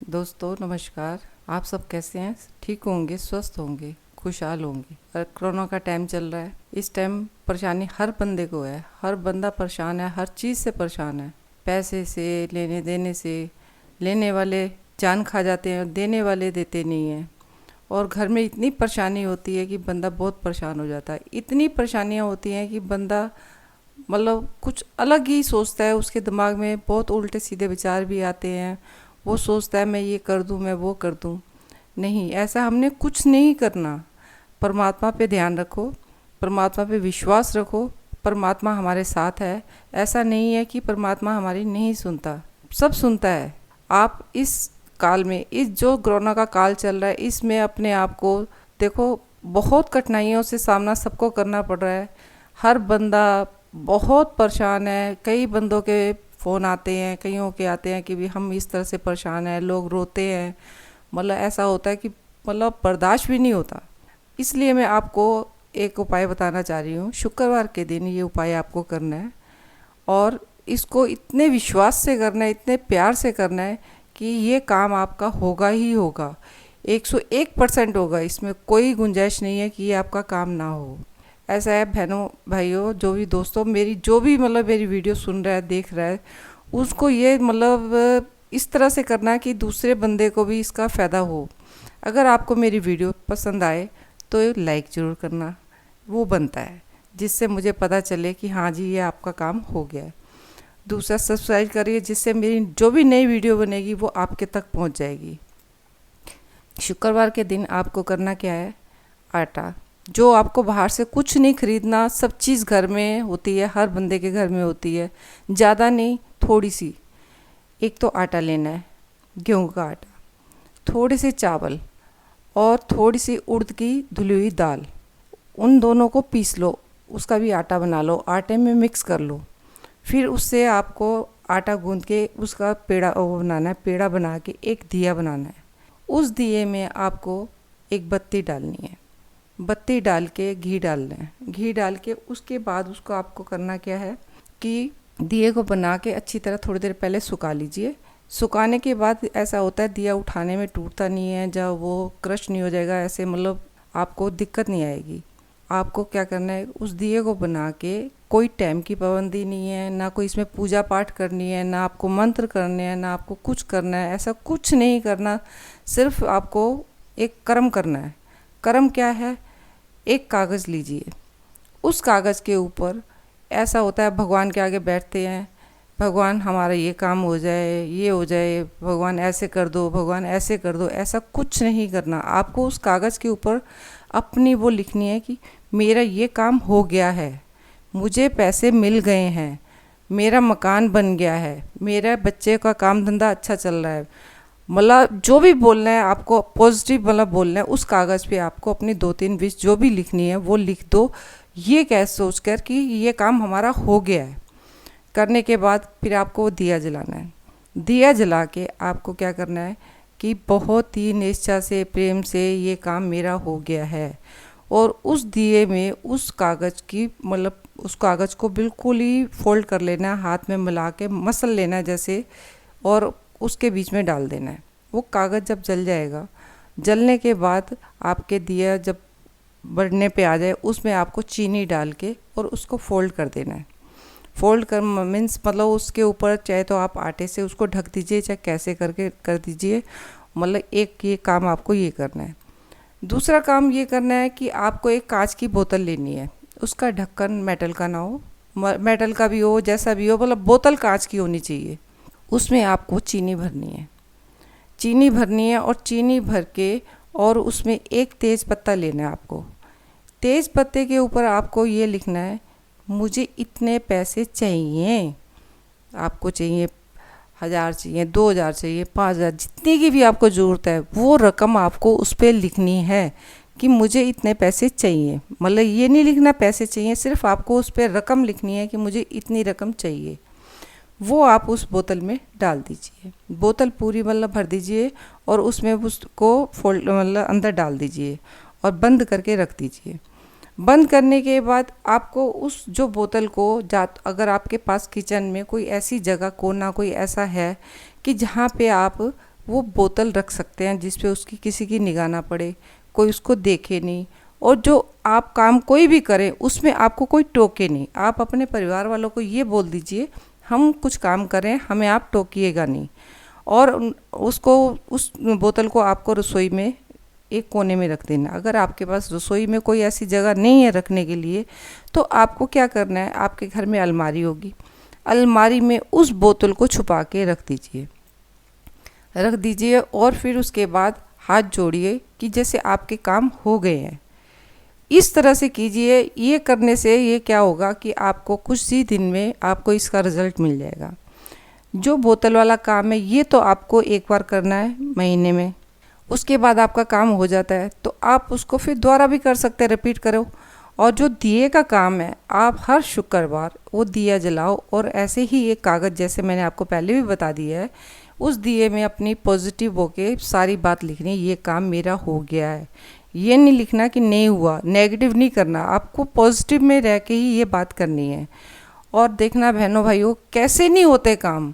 दोस्तों नमस्कार। आप सब कैसे हैं? ठीक होंगे, स्वस्थ होंगे, खुशहाल होंगे। और कोरोना का टाइम चल रहा है। इस टाइम परेशानी हर बंदे को है। हर बंदा परेशान है, हर चीज़ से परेशान है। पैसे से, लेने देने से। लेने वाले जान खा जाते हैं, देने वाले देते नहीं हैं। और घर में इतनी परेशानी होती है कि बंदा बहुत परेशान हो जाता है। इतनी परेशानियाँ होती हैं कि बंदा कुछ अलग ही सोचता है। उसके दिमाग में बहुत उल्टे सीधे विचार भी आते हैं। वो सोचता है मैं ये कर दूं, मैं वो कर दूं। नहीं, ऐसा हमने कुछ नहीं करना। परमात्मा पे ध्यान रखो, परमात्मा पे विश्वास रखो। परमात्मा हमारे साथ है। ऐसा नहीं है कि परमात्मा हमारी नहीं सुनता, सब सुनता है। आप इस काल में, इस जो कोरोना का काल चल रहा है, इसमें अपने आप को देखो, बहुत कठिनाइयों से सामना सबको करना पड़ रहा है। हर बंदा बहुत परेशान है। कई बंदों के फ़ोन आते हैं, कईयों के आते हैं कि भी हम इस तरह से परेशान हैं, लोग रोते हैं। ऐसा होता है कि बर्दाश्त भी नहीं होता। इसलिए मैं आपको एक उपाय बताना चाह रही हूँ। शुक्रवार के दिन ये उपाय आपको करना है और इसको इतने विश्वास से करना है, इतने प्यार से करना है कि ये काम आपका होगा ही होगा। 101% होगा। इसमें कोई गुंजाइश नहीं है कि ये आपका काम ना हो। ऐसा है बहनों भाइयों, जो भी दोस्तों, मेरी जो भी मेरी वीडियो सुन रहा है, देख रहा है, उसको ये इस तरह से करना है कि दूसरे बंदे को भी इसका फ़ायदा हो। अगर आपको मेरी वीडियो पसंद आए तो लाइक ज़रूर करना, वो बनता है जिससे मुझे पता चले कि हाँ जी, ये आपका काम हो गया है। दूसरा, सब्सक्राइब करिए जिससे मेरी जो भी नई वीडियो बनेगी वो आपके तक पहुंच जाएगी। शुक्रवार के दिन आपको करना क्या है? आटा, जो आपको बाहर से कुछ नहीं खरीदना, सब चीज़ घर में होती है, हर बंदे के घर में होती है। ज़्यादा नहीं, थोड़ी सी। एक तो आटा लेना है, गेहूं का आटा, थोड़े से चावल और थोड़ी सी उड़द की धुली हुई दाल। उन दोनों को पीस लो, उसका भी आटा बना लो, आटे में मिक्स कर लो। फिर उससे आपको आटा गूंद के उसका पेड़ा वो बनाना है। पेड़ा बना के एक दिया बनाना है। उस दिए में आपको एक बत्ती डालनी है। बत्ती डाल के घी डालना है। घी डाल के उसके बाद उसको आपको करना क्या है कि दिए को बना के अच्छी तरह थोड़ी देर पहले सुखा लीजिए। सुखाने के बाद ऐसा होता है, दिया उठाने में टूटता नहीं है, जब वो क्रश नहीं हो जाएगा, ऐसे आपको दिक्कत नहीं आएगी। आपको क्या करना है, उस दिए को बना के, कोई टाइम की पाबंदी नहीं है, ना कोई इसमें पूजा पाठ करनी है, ना आपको मंत्र करने हैं, ना आपको कुछ करना है। ऐसा कुछ नहीं करना, सिर्फ आपको एक कर्म करना है। कर्म क्या है? एक कागज़ लीजिए। उस कागज़ के ऊपर ऐसा होता है, भगवान के आगे बैठते हैं, भगवान हमारा ये काम हो जाए, ये हो जाए, भगवान ऐसे कर दो, भगवान ऐसे कर दो। ऐसा कुछ नहीं करना। आपको उस कागज़ के ऊपर अपनी वो लिखनी है कि मेरा ये काम हो गया है, मुझे पैसे मिल गए हैं, मेरा मकान बन गया है, मेरा बच्चे का काम धंधा अच्छा चल रहा है। जो भी बोलना है आपको, पॉजिटिव बोलना है। उस कागज़ पे आपको अपनी 2-3 विश जो भी लिखनी है वो लिख दो। ये क्या सोच कर कि ये काम हमारा हो गया है। करने के बाद फिर आपको दिया जलाना है। दिया जला के आपको क्या करना है कि बहुत ही निष्ठा से, प्रेम से, ये काम मेरा हो गया है। और उस दिए में उस कागज़ की उस कागज़ को बिल्कुल ही फोल्ड कर लेना है, हाथ में मिला के मसल लेना है जैसे, और उसके बीच में डाल देना है। वो कागज़ जब जल जाएगा, जलने के बाद आपके दिया जब बढ़ने पे आ जाए, उसमें आपको चीनी डाल के और उसको फोल्ड कर देना है। फोल्ड कर मीन्स उसके ऊपर चाहे तो आप आटे से उसको ढक दीजिए, चाहे कैसे करके कर दीजिए। एक ये काम आपको ये करना है। दूसरा काम ये करना है कि आपको एक कांच की बोतल लेनी है। उसका ढक्कन मेटल का ना हो, मेटल का भी हो, जैसा भी हो, बोतल कांच की होनी चाहिए। उसमें आपको चीनी भरनी है। चीनी भरनी है और चीनी भर के और उसमें एक तेज़ पत्ता लेना है आपको। तेज़ पत्ते के ऊपर आपको ये लिखना है, मुझे इतने पैसे चाहिए। आपको चाहिए 1000 चाहिए, 2000 चाहिए, 5000, जितनी की भी आपको ज़रूरत है, वो रकम आपको उस पर लिखनी है कि मुझे इतने पैसे चाहिए। ये नहीं लिखना पैसे चाहिए, सिर्फ आपको उस पर रकम लिखनी है कि मुझे इतनी रकम चाहिए। वो आप उस बोतल में डाल दीजिए। बोतल पूरी भर दीजिए और उसमें उसको फोल्ड अंदर डाल दीजिए और बंद करके रख दीजिए। बंद करने के बाद आपको उस जो बोतल को अगर आपके पास किचन में कोई ऐसी जगह कोना कोई ऐसा है कि जहाँ पे आप वो बोतल रख सकते हैं जिस पे उसकी किसी की निगाह ना पड़े, कोई उसको देखे नहीं, और जो आप काम कोई भी करें उसमें आपको कोई टोके नहीं। आप अपने परिवार वालों को ये बोल दीजिए हम कुछ काम करें, हमें आप टोकिएगा नहीं। और उसको, उस बोतल को आपको रसोई में एक कोने में रख देना। अगर आपके पास रसोई में कोई ऐसी जगह नहीं है रखने के लिए, तो आपको क्या करना है, आपके घर में अलमारी होगी, अलमारी में उस बोतल को छुपा के रख दीजिए और फिर उसके बाद हाथ जोड़िए कि जैसे आपके काम हो गए हैं। इस तरह से कीजिए। ये करने से ये क्या होगा कि आपको कुछ ही दिन में आपको इसका रिज़ल्ट मिल जाएगा। जो बोतल वाला काम है ये तो आपको एक बार करना है महीने में, उसके बाद आपका काम हो जाता है तो आप उसको फिर दोबारा भी कर सकते हैं, रिपीट करो। और जो दिए का काम है, आप हर शुक्रवार वो दिया जलाओ और ऐसे ही एक कागज़, जैसे मैंने आपको पहले भी बता दिया है, उस दिए में अपनी पॉजिटिव होके सारी बात लिखनी, ये काम मेरा हो गया है। ये नहीं लिखना कि नहीं हुआ, नेगेटिव नहीं करना, आपको पॉजिटिव में रह के ही ये बात करनी है। और देखना बहनों भाइयों, कैसे नहीं होते काम,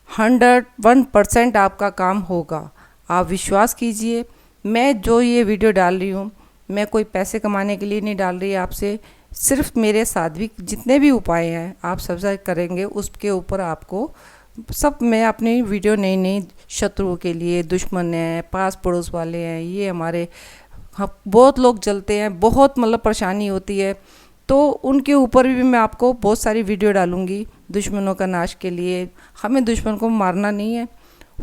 101% आपका काम होगा। आप विश्वास कीजिए। मैं जो ये वीडियो डाल रही हूँ, मैं कोई पैसे कमाने के लिए नहीं डाल रही आपसे, सिर्फ मेरे सात्विक जितने भी उपाय हैं आप सब करेंगे, उसके ऊपर आपको सब मैं अपनी वीडियो नई नई शत्रुओं के लिए, दुश्मन हैं, पास पड़ोस वाले हैं, ये हमारे बहुत लोग जलते हैं, बहुत मतलब परेशानी होती है, तो उनके ऊपर भी मैं आपको बहुत सारी वीडियो डालूँगी दुश्मनों का नाश के लिए। हमें दुश्मन को मारना नहीं है,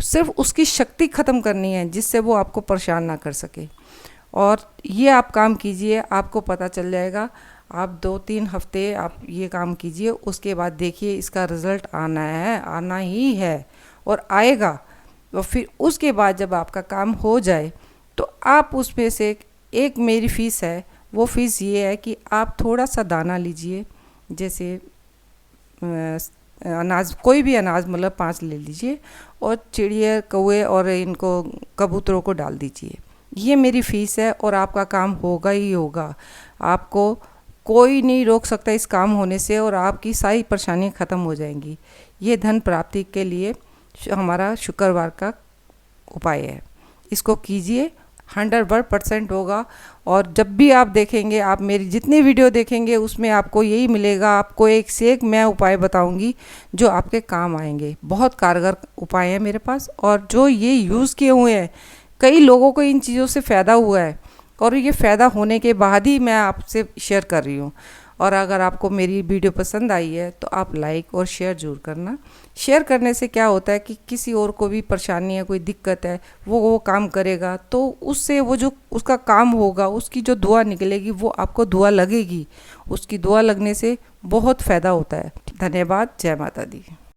सिर्फ उसकी शक्ति ख़त्म करनी है जिससे वो आपको परेशान ना कर सके। और ये आप काम कीजिए, आपको पता चल जाएगा। आप 2-3 हफ्ते आप ये काम कीजिए, उसके बाद देखिए इसका रिज़ल्ट आना है, आना ही है और आएगा। और फिर उसके बाद जब आपका काम हो जाए तो आप उसमें से एक मेरी फ़ीस है, वो फ़ीस ये है कि आप थोड़ा सा दाना लीजिए, जैसे अनाज, कोई भी अनाज मतलब 5 ले लीजिए और चिड़िया, कौवे और इनको कबूतरों को डाल दीजिए। ये मेरी फ़ीस है और आपका काम होगा ही होगा। आपको कोई नहीं रोक सकता इस काम होने से और आपकी सारी परेशानियाँ ख़त्म हो जाएंगी। ये धन प्राप्ति के लिए हमारा शुक्रवार का उपाय है, इसको कीजिए, 100% होगा। और जब भी आप देखेंगे, आप मेरी जितनी वीडियो देखेंगे उसमें आपको यही मिलेगा, आपको एक से एक मैं उपाय बताऊंगी जो आपके काम आएंगे। बहुत कारगर उपाय हैं मेरे पास और जो ये यूज़ किए हुए हैं, कई लोगों को इन चीज़ों से फ़ायदा हुआ है और ये फ़ायदा होने के बाद ही मैं आपसे शेयर कर रही हूँ। और अगर आपको मेरी वीडियो पसंद आई है तो आप लाइक और शेयर ज़रूर करना। शेयर करने से क्या होता है कि किसी और को भी परेशानी है, कोई दिक्कत है, वो काम करेगा तो उससे वो जो उसका काम होगा, उसकी जो दुआ निकलेगी वो आपको दुआ लगेगी। उसकी दुआ लगने से बहुत फ़ायदा होता है। धन्यवाद। जय माता दी।